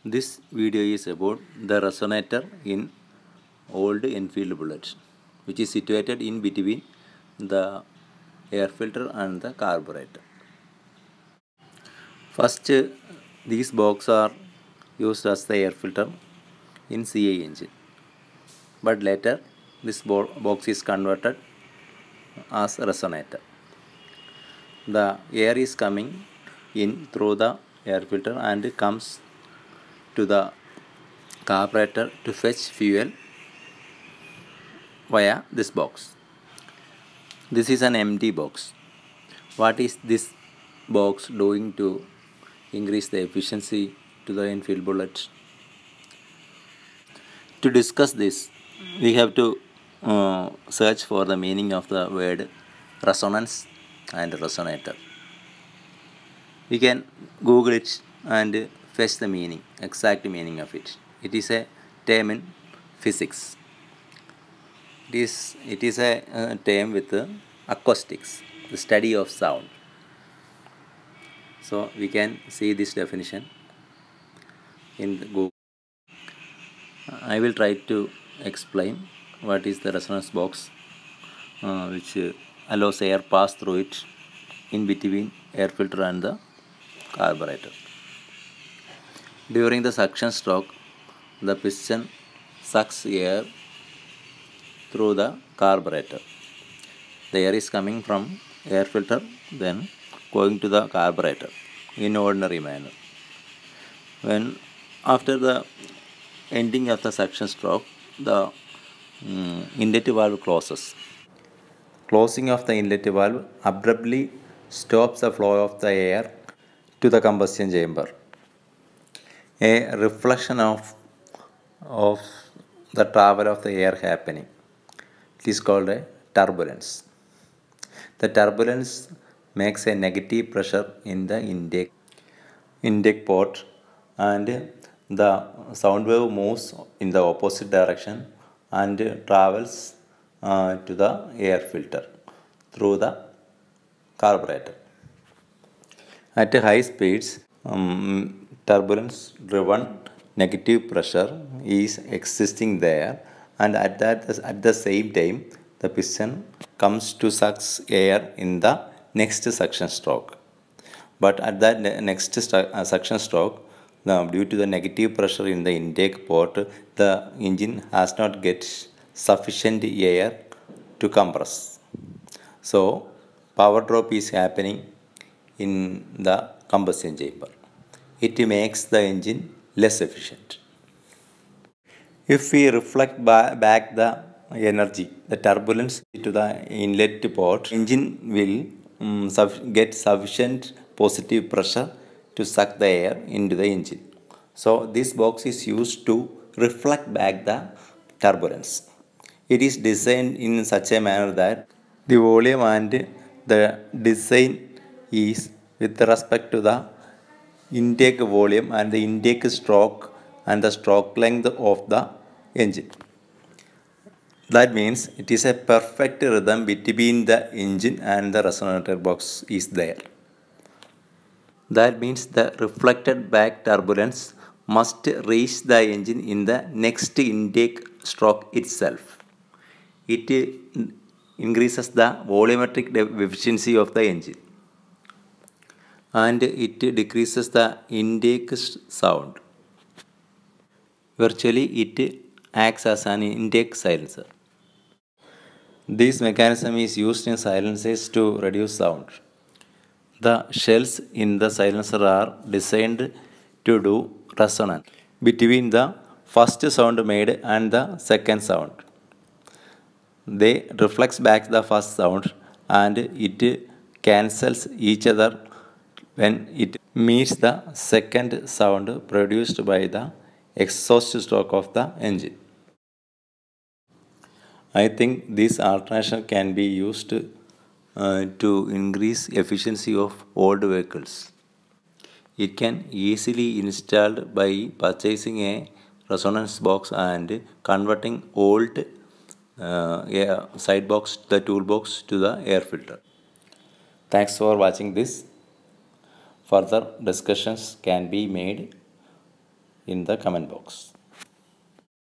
This video is about the resonator in old Enfield bullets, which is situated in between the air filter and the carburetor. First, these boxes are used as the air filter in CI engine, but later this box is converted as a resonator. The air is coming in through the air filter and comes to the carburetor to fetch fuel via this box. This is an empty box. What is this box doing to increase the efficiency to the Enfield bullet? To discuss this, we have to search for the meaning of the word resonance and resonator. We can Google it and fetch the meaning, exact meaning of it. It is a term in physics. It is a term with acoustics, the study of sound. So we can see this definition in Google. I will try to explain what is the resonance box, which allows air pass through it in between air filter and the carburetor. During the suction stroke, the piston sucks air through the carburetor. The air is coming from air filter, then going to the carburetor in ordinary manner. When after the ending of the suction stroke, the inlet valve closes. Closing of the inlet valve abruptly stops the flow of the air to the combustion chamber. A reflection of the travel of the air happening. It is called a turbulence. The turbulence makes a negative pressure in the intake port, and the sound wave moves in the opposite direction and travels to the air filter through the carburetor. At high speeds, turbulence driven negative pressure is existing there, and at the same time the piston comes to suck air in the next suction stroke. But at that next suction stroke, due to the negative pressure in the intake port, the engine has not get sufficient air to compress. So power drop is happening in the combustion chamber. It makes the engine less efficient. If we reflect back the energy, the turbulence to the inlet port, engine will get sufficient positive pressure to suck the air into the engine. So this box is used to reflect back the turbulence. It is designed in such a manner that the volume and the design is with respect to the intake volume and the intake stroke and the stroke length of the engine. That means it is a perfect rhythm between the engine and the resonator box is there. That means the reflected back turbulence must reach the engine in the next intake stroke itself. It increases the volumetric efficiency of the engine, and it decreases the intake sound. Virtually, it acts as an intake silencer. This mechanism is used in silencers to reduce sound. The shells in the silencer are designed to do resonance between the first sound made and the second sound. They reflect back the first sound and it cancels each other when it meets the second sound produced by the exhaust stroke of the engine. I think this alternation can be used to increase efficiency of old vehicles. It can easily installed by purchasing a resonance box and converting old side box, the toolbox, to the air filter. Thanks for watching this. Further discussions can be made in the comment box.